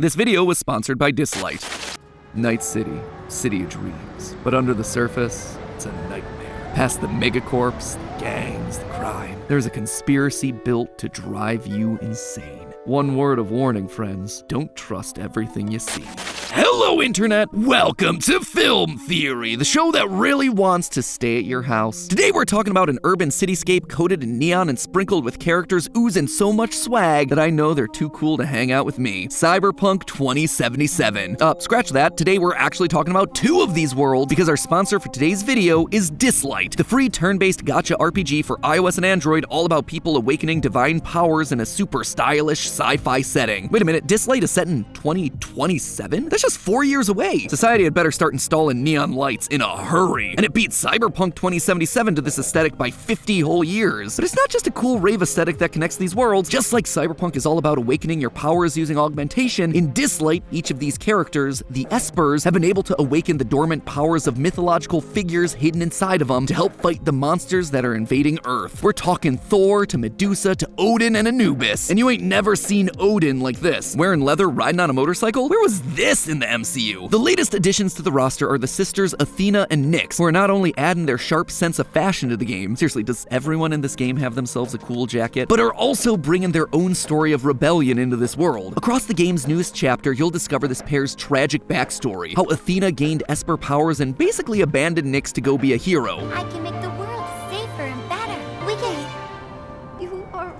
This video was sponsored by Dislite. Night City, city of dreams. But under the surface, it's a nightmare. Past the megacorps, the gangs, the crime, there's a conspiracy built to drive you insane. One word of warning, friends, don't trust everything you see. Hello, Internet! Welcome to Film Theory, the show that really wants to stay at your house. Today we're talking about an urban cityscape coated in neon and sprinkled with characters oozing so much swag that I know they're too cool to hang out with me. Cyberpunk 2077. Scratch that. Today we're actually talking about two of these worlds because our sponsor for today's video is Dislite, the free turn-based gacha RPG for iOS and Android all about people awakening divine powers in a super stylish sci-fi setting. Wait a minute, Dislite is set in 2027? That's just 4 years away. Society had better start installing neon lights in a hurry. And it beats Cyberpunk 2077 to this aesthetic by 50 whole years. But it's not just a cool rave aesthetic that connects these worlds. Just like Cyberpunk is all about awakening your powers using augmentation, in Dislite, each of these characters, the Espers, have been able to awaken the dormant powers of mythological figures hidden inside of them to help fight the monsters that are invading Earth. We're talking Thor to Medusa to Odin and Anubis. And you ain't never seen Odin like this. Wearing leather, riding on a motorcycle? Where was this in the MCU? The latest additions to the roster are the sisters Athena and Nyx, who are not only adding their sharp sense of fashion to the game, seriously, does everyone in this game have themselves a cool jacket? But are also bringing their own story of rebellion into this world. Across the game's newest chapter, you'll discover this pair's tragic backstory, how Athena gained Esper powers and basically abandoned Nyx to go be a hero. I can make the world safer and better. We can... You are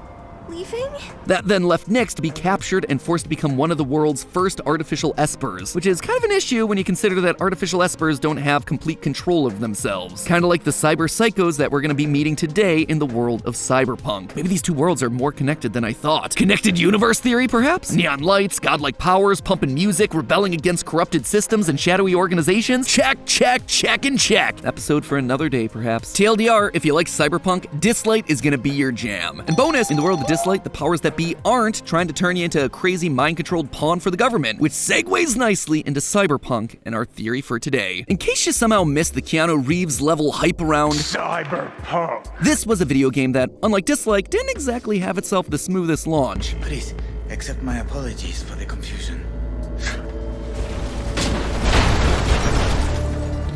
leaving? That then left Nyx to be captured and forced to become one of the world's first artificial Espers, which is kind of an issue when you consider that artificial Espers don't have complete control of themselves. Kind of like the cyber psychos that we're going to be meeting today in the world of Cyberpunk. Maybe these two worlds are more connected than I thought. Connected universe theory, perhaps? Neon lights, godlike powers, pumping music, rebelling against corrupted systems and shadowy organizations? Check, check, check, and check. Episode for another day, perhaps. TLDR, if you like Cyberpunk, Dislite is going to be your jam. And bonus, in the world of Dislite, the powers that be aren't trying to turn you into a crazy mind-controlled pawn for the government, which segues nicely into Cyberpunk and our theory for today. In case you somehow missed the Keanu Reeves level hype around Cyberpunk, this was a video game that, unlike Dislike, didn't exactly have itself the smoothest launch. Please, accept my apologies for the confusion.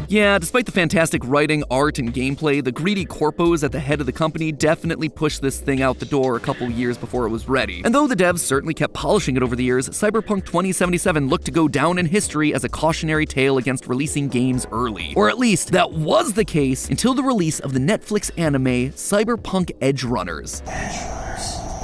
Yeah, despite the fantastic writing, art, and gameplay, the greedy corpos at the head of the company definitely pushed this thing out the door a couple years before it was ready. And though the devs certainly kept polishing it over the years, Cyberpunk 2077 looked to go down in history as a cautionary tale against releasing games early. Or at least, that was the case until the release of the Netflix anime Cyberpunk Edgerunners.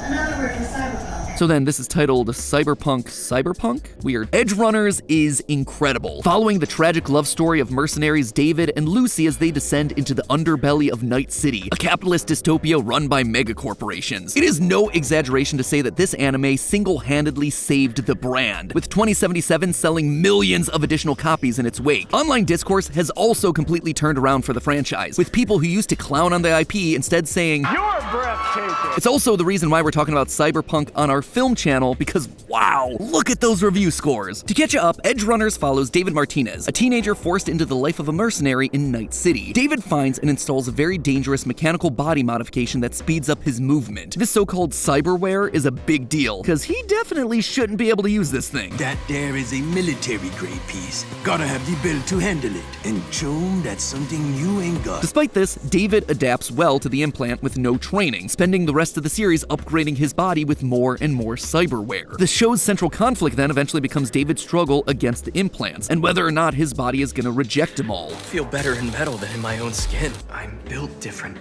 Another word for cyberpunk. So then, this is titled Cyberpunk? Weird. Edgerunners is incredible, following the tragic love story of mercenaries David and Lucy as they descend into the underbelly of Night City, a capitalist dystopia run by megacorporations. It is no exaggeration to say that this anime single-handedly saved the brand, with 2077 selling millions of additional copies in its wake. Online discourse has also completely turned around for the franchise, with people who used to clown on the IP instead saying, you're breathtaking. It's also the reason why we're talking about Cyberpunk on our film channel, because wow, look at those review scores. To catch you up, Edgerunners follows David Martinez, a teenager forced into the life of a mercenary in Night City. David finds and installs a very dangerous mechanical body modification that speeds up his movement. This so-called cyberware is a big deal, because he definitely shouldn't be able to use this thing. That there is a military-grade piece. Gotta have the ability to handle it. And Chome, that's something you ain't got. Despite this, David adapts well to the implant with no training, spending the rest of the series upgrading his body with more and more cyberware. The show's central conflict then eventually becomes David's struggle against the implants, and whether or not his body is gonna reject them all. I feel better in metal than in my own skin. I'm built different.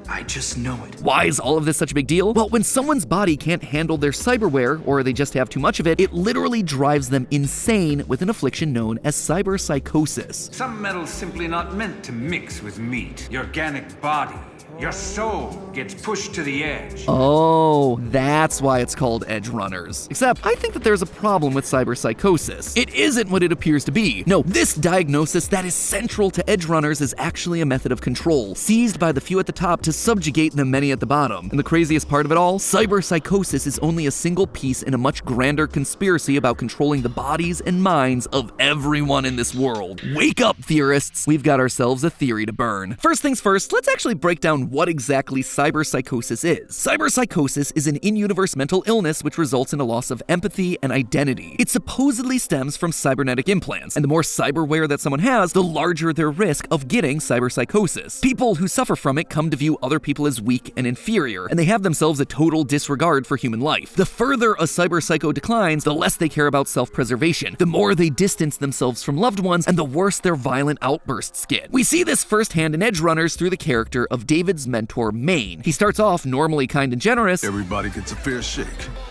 I just know it. Why is all of this such a big deal? Well, when someone's body can't handle their cyberware, or they just have too much of it, it literally drives them insane with an affliction known as Psychosis. Some metal's simply not meant to mix with meat. Your organic body, your soul gets pushed to the edge. Oh, that's why it's called Edgerunners. Except, I think that there's a problem with Psychosis. It isn't what it appears to be. No, this diagnosis that is central to Edgerunners is actually a method of control, seized by the few at the top to subjugate the many at the bottom. And the craziest part of it all, Psychosis is only a single piece in a much grander conspiracy about controlling the bodies and minds of everyone in this world. Wake up, theorists! We've got ourselves a theory to burn. First things first, let's actually break down on what exactly cyberpsychosis is. Cyberpsychosis is an in-universe mental illness which results in a loss of empathy and identity. It supposedly stems from cybernetic implants, and the more cyberware that someone has, the larger their risk of getting cyberpsychosis. People who suffer from it come to view other people as weak and inferior, and they have themselves a total disregard for human life. The further a cyberpsycho declines, the less they care about self-preservation, the more they distance themselves from loved ones, and the worse their violent outbursts get. We see this firsthand in Edgerunners through the character of David's mentor, Maine. He starts off normally kind and generous. Everybody gets a fair shake.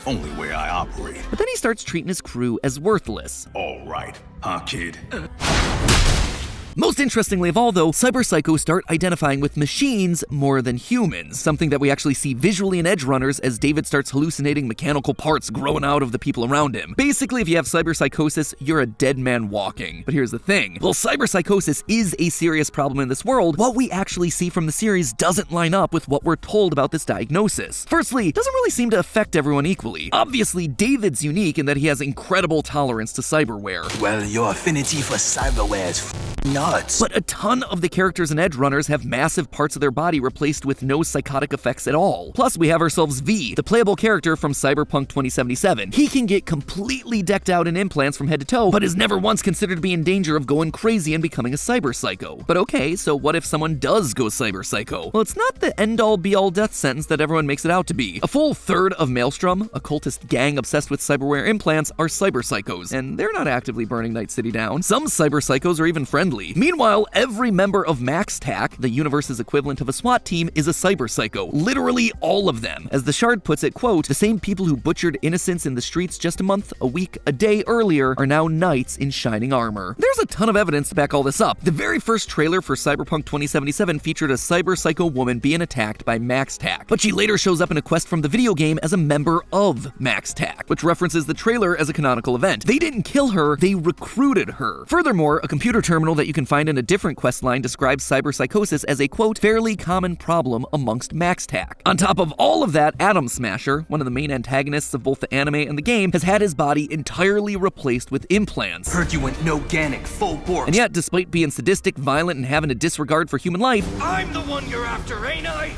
Only way I operate. But then he starts treating his crew as worthless. All right, huh, kid? Most interestingly of all, though, cyberpsychos start identifying with machines more than humans, something that we actually see visually in Edgerunners as David starts hallucinating mechanical parts growing out of the people around him. Basically, if you have cyberpsychosis, you're a dead man walking. But here's the thing. While cyberpsychosis is a serious problem in this world, what we actually see from the series doesn't line up with what we're told about this diagnosis. Firstly, it doesn't really seem to affect everyone equally. Obviously, David's unique in that he has incredible tolerance to cyberware. Well, your affinity for cyberware is nuts. But a ton of the characters in Edgerunners have massive parts of their body replaced with no psychotic effects at all. Plus, we have ourselves V, the playable character from Cyberpunk 2077. He can get completely decked out in implants from head to toe, but is never once considered to be in danger of going crazy and becoming a cyberpsycho. But okay, so what if someone does go cyberpsycho? Well, it's not the end-all be-all death sentence that everyone makes it out to be. A full third of Maelstrom, a cultist gang obsessed with cyberware implants, are cyberpsychos, and they're not actively burning Night City down. Some cyberpsychos are even friendly. Meanwhile, every member of MaxTac, the universe's equivalent of a SWAT team, is a cyberpsycho. Literally all of them. As the Shard puts it, quote, "The same people who butchered innocents in the streets just a month, a week, a day earlier are now knights in shining armor." There's a ton of evidence to back all this up. The very first trailer for Cyberpunk 2077 featured a cyberpsycho woman being attacked by MaxTac, but she later shows up in a quest from the video game as a member of MaxTac, which references the trailer as a canonical event. They didn't kill her, they recruited her. Furthermore, a computer terminal that you can find in a different questline describes cyberpsychosis as a, quote, "fairly common problem amongst MaxTac." On top of all of that, Atom Smasher, one of the main antagonists of both the anime and the game, has had his body entirely replaced with implants. Heard you went no-ganic, full bore. And yet, despite being sadistic, violent, and having a disregard for human life, I'm the one you're after, ain't I?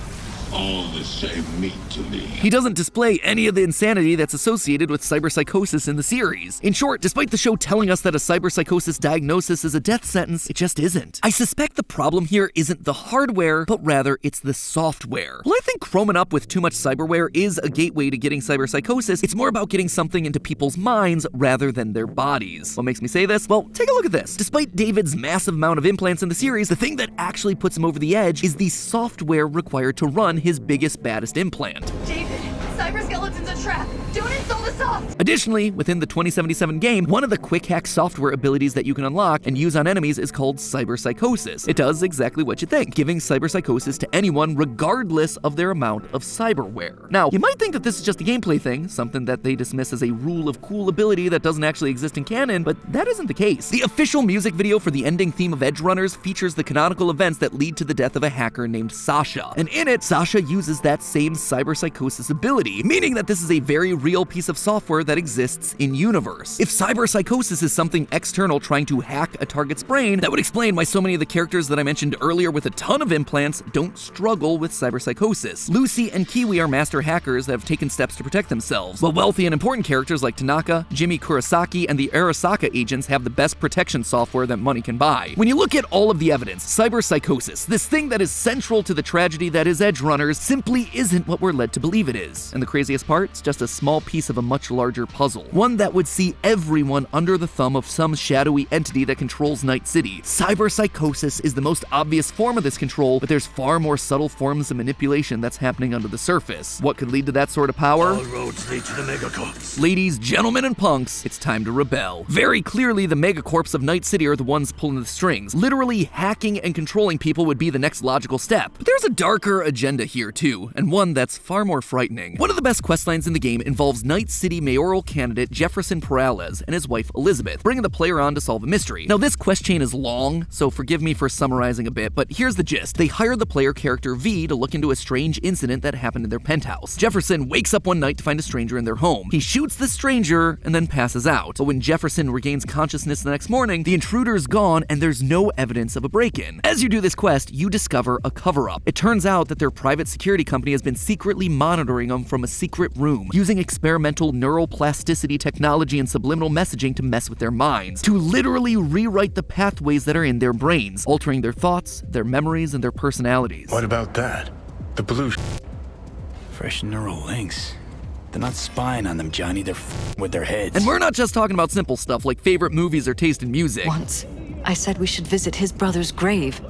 All the same meat to me. he doesn't display any of the insanity that's associated with cyberpsychosis in the series. In short, despite the show telling us that a cyberpsychosis diagnosis is a death sentence, it just isn't. I suspect the problem here isn't the hardware, but rather it's the software. While I think chroming up with too much cyberware is a gateway to getting cyberpsychosis, it's more about getting something into people's minds rather than their bodies. What makes me say this? Well, take a look at this. Despite David's massive amount of implants in the series, the thing that actually puts him over the edge is the software required to run his biggest, baddest implant. David, cyberskeleton's a trap. Don't install the soft. Additionally, within the 2077 game, one of the quick hack software abilities that you can unlock and use on enemies is called cyberpsychosis. It does exactly what you think, giving cyberpsychosis to anyone regardless of their amount of cyberware. Now, you might think that this is just a gameplay thing, something that they dismiss as a rule of cool ability that doesn't actually exist in canon, but that isn't the case. The official music video for the ending theme of Edgerunners features the canonical events that lead to the death of a hacker named Sasha. And in it, Sasha uses that same cyberpsychosis ability, meaning that this is a very real piece of software that exists in universe. If cyberpsychosis is something external trying to hack a target's brain, that would explain why so many of the characters that I mentioned earlier with a ton of implants don't struggle with cyberpsychosis. Lucy and Kiwi are master hackers that have taken steps to protect themselves, while wealthy and important characters like Tanaka, Jimmy Kurosaki, and the Arasaka agents have the best protection software that money can buy. When you look at all of the evidence, cyberpsychosis, this thing that is central to the tragedy that is Edgerunners, simply isn't what we're led to believe it is. And the craziest part, it's just a small piece of a much larger puzzle, one that would see everyone under the thumb of some shadowy entity that controls Night City. Cyberpsychosis is the most obvious form of this control, but there's far more subtle forms of manipulation that's happening under the surface. What could lead to that sort of power? All roads lead to the megacorps. Ladies, gentlemen, and punks, it's time to rebel. Very clearly, the megacorps of Night City are the ones pulling the strings. Literally hacking and controlling people would be the next logical step. But there's a darker agenda here too, and one that's far more frightening. One of the best questlines in the game involves Night City mayoral candidate Jefferson Peralez and his wife Elizabeth, bringing the player on to solve a mystery. Now this quest chain is long, so forgive me for summarizing a bit, but here's the gist. They hired the player character V to look into a strange incident that happened in their penthouse. Jefferson wakes up one night to find a stranger in their home. He shoots the stranger and then passes out. But when Jefferson regains consciousness the next morning, the intruder is gone and there's no evidence of a break-in. As you do this quest, you discover a cover-up. It turns out that their private security company has been secretly monitoring them from a secret room, using experimental neuroplasticity technology and subliminal messaging to mess with their minds, to literally rewrite the pathways that are in their brains, altering their thoughts, their memories, and their personalities. What about that? The blue Fresh neural links. They're not spying on them, Johnny. They're with their heads. And we're not just talking about simple stuff like favorite movies or taste in music. Once, I said we should visit his brother's grave,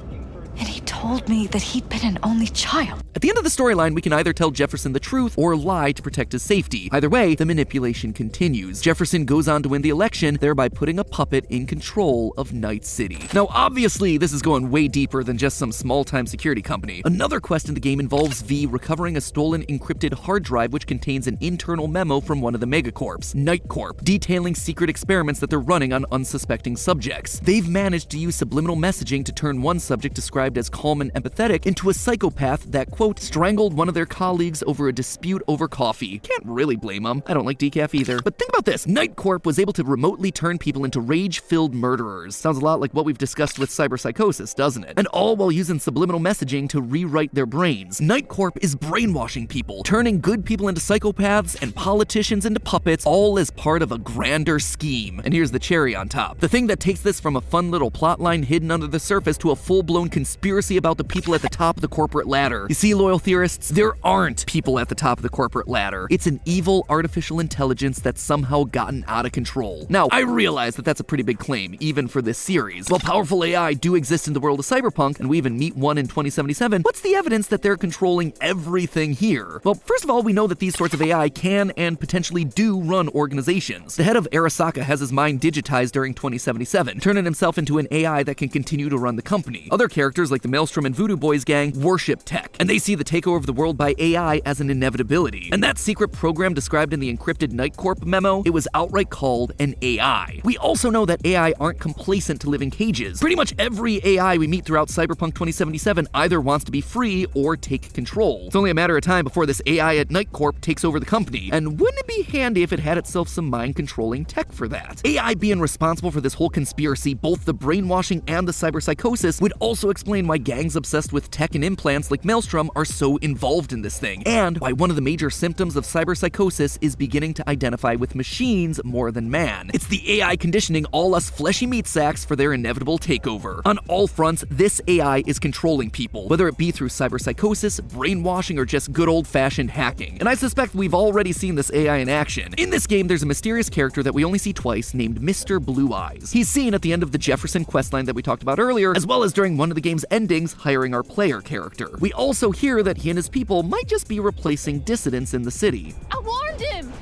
and he told me that he'd been an only child. At the end of the storyline, we can either tell Jefferson the truth or lie to protect his safety. Either way, the manipulation continues. Jefferson goes on to win the election, thereby putting a puppet in control of Night City. Now, obviously, this is going way deeper than just some small-time security company. Another quest in the game involves V recovering a stolen encrypted hard drive which contains an internal memo from one of the megacorps, Night Corp, detailing secret experiments that they're running on unsuspecting subjects. They've managed to use subliminal messaging to turn one subject described as calm and empathetic into a psychopath that, quote, strangled one of their colleagues over a dispute over coffee. Can't really blame them. I don't like decaf either. But think about this. Night Corp was able to remotely turn people into rage-filled murderers. Sounds a lot like what we've discussed with Psychosis, doesn't it? And all while using subliminal messaging to rewrite their brains. Night Corp is brainwashing people, turning good people into psychopaths and politicians into puppets, all as part of a grander scheme. And here's the cherry on top. The thing that takes this from a fun little plotline hidden under the surface to a full-blown conspiracy about the people at the top of the corporate ladder. You see, loyal theorists, there aren't people at the top of the corporate ladder. It's an evil artificial intelligence that's somehow gotten out of control. Now, I realize that that's a pretty big claim, even for this series. While powerful AI do exist in the world of Cyberpunk, and we even meet one in 2077, what's the evidence that they're controlling everything here? Well, first of all, we know that these sorts of AI can and potentially do run organizations. The head of Arasaka has his mind digitized during 2077, turning himself into an AI that can continue to run the company. Other characters like the Maelstrom and Voodoo Boys gang worship tech, and they see the takeover of the world by AI as an inevitability. And that secret program described in the encrypted Night Corp memo, it was outright called an AI. We also know that AI aren't complacent to live in cages. Pretty much every AI we meet throughout Cyberpunk 2077 either wants to be free or take control. It's only a matter of time before this AI at Night Corp takes over the company, and wouldn't it be handy if it had itself some mind-controlling tech for that? AI being responsible for this whole conspiracy, both the brainwashing and the cyberpsychosis, would also explain why gangs obsessed with tech and implants like Maelstrom are so involved in this thing, and why one of the major symptoms of cyberpsychosis is beginning to identify with machines more than man. It's the AI conditioning all us fleshy meat sacks for their inevitable takeover. On all fronts, this AI is controlling people, whether it be through cyberpsychosis, brainwashing, or just good old-fashioned hacking. And I suspect we've already seen this AI in action. In this game, there's a mysterious character that we only see twice named Mr. Blue Eyes. He's seen at the end of the Jefferson questline that we talked about earlier, as well as during one of the game's endings hiring our player character. We also hear that he and his people might just be replacing dissidents in the city. I warned him!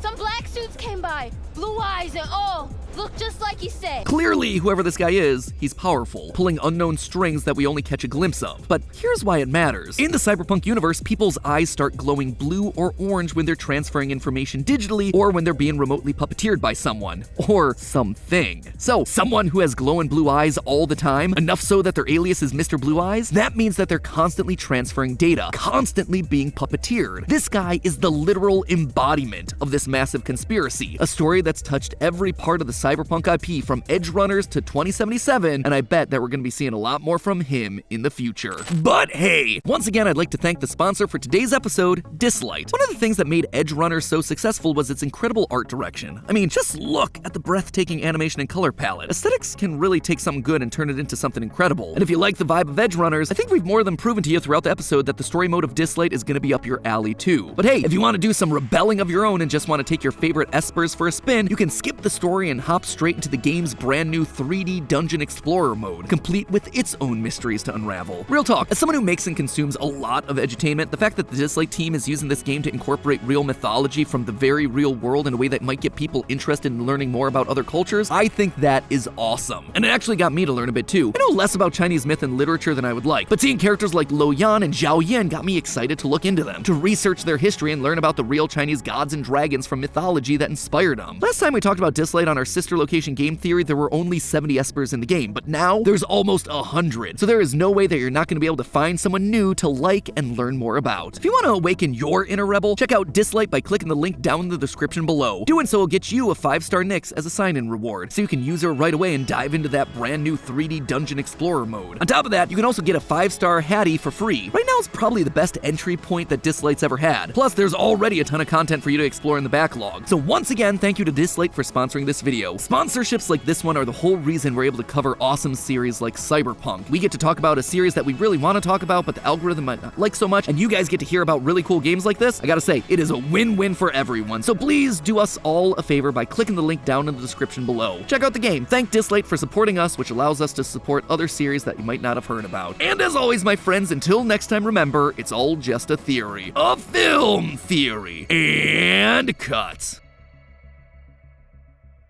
Some black suits came by, blue eyes and all. Look just like he said. Clearly, whoever this guy is, he's powerful, pulling unknown strings that we only catch a glimpse of. But here's why it matters. In the Cyberpunk universe, people's eyes start glowing blue or orange when they're transferring information digitally or when they're being remotely puppeteered by someone. Or something. So, someone who has glowing blue eyes all the time, enough so that their alias is Mr. Blue Eyes, that means that they're constantly transferring data, constantly being puppeteered. This guy is the literal embodiment of this massive conspiracy, a story that's touched every part of the Cyberpunk IP from Edgerunners to 2077, and I bet that we're going to be seeing a lot more from him in the future. But hey, once again, I'd like to thank the sponsor for today's episode, Dislite. One of the things that made Edgerunners so successful was its incredible art direction. I mean, just look at the breathtaking animation and color palette. Aesthetics can really take something good and turn it into something incredible. And if you like the vibe of Edgerunners, I think we've more than proven to you throughout the episode that the story mode of Dislite is going to be up your alley too. But hey, if you want to do some rebelling of your own and just want to take your favorite espers for a spin, you can skip the story and hop hop straight into the game's brand new 3D Dungeon Explorer mode, complete with its own mysteries to unravel. Real talk, as someone who makes and consumes a lot of edutainment, the fact that the Dislite team is using this game to incorporate real mythology from the very real world in a way that might get people interested in learning more about other cultures, I think that is awesome. And it actually got me to learn a bit too. I know less about Chinese myth and literature than I would like, but seeing characters like Lo Yan and Zhao Yan got me excited to look into them, to research their history and learn about the real Chinese gods and dragons from mythology that inspired them. Last time we talked about Dislite on our sister location Game Theory, there were only 70 espers in the game, but now there's almost 100. So there is no way that you're not going to be able to find someone new to like and learn more about. If you want to awaken your inner rebel, check out Dislite by clicking the link down in the description below. Doing so will get you a 5-star Nix as a sign-in reward, so you can use her right away and dive into that brand new 3D Dungeon Explorer mode. On top of that, you can also get a 5-star Hattie for free. Right now is probably the best entry point that Dislite's ever had. Plus, there's already a ton of content for you to explore in the backlog. So once again, thank you to Dislite for sponsoring this video. Sponsorships like this one are the whole reason we're able to cover awesome series like Cyberpunk. We get to talk about a series that we really want to talk about, but the algorithm might not like so much, and you guys get to hear about really cool games like this. I gotta say, it is a win-win for everyone. So please do us all a favor by clicking the link down in the description below. Check out the game. Thank Dislite for supporting us, which allows us to support other series that you might not have heard about. And as always, my friends, until next time, remember, it's all just a theory. A film theory. And cut.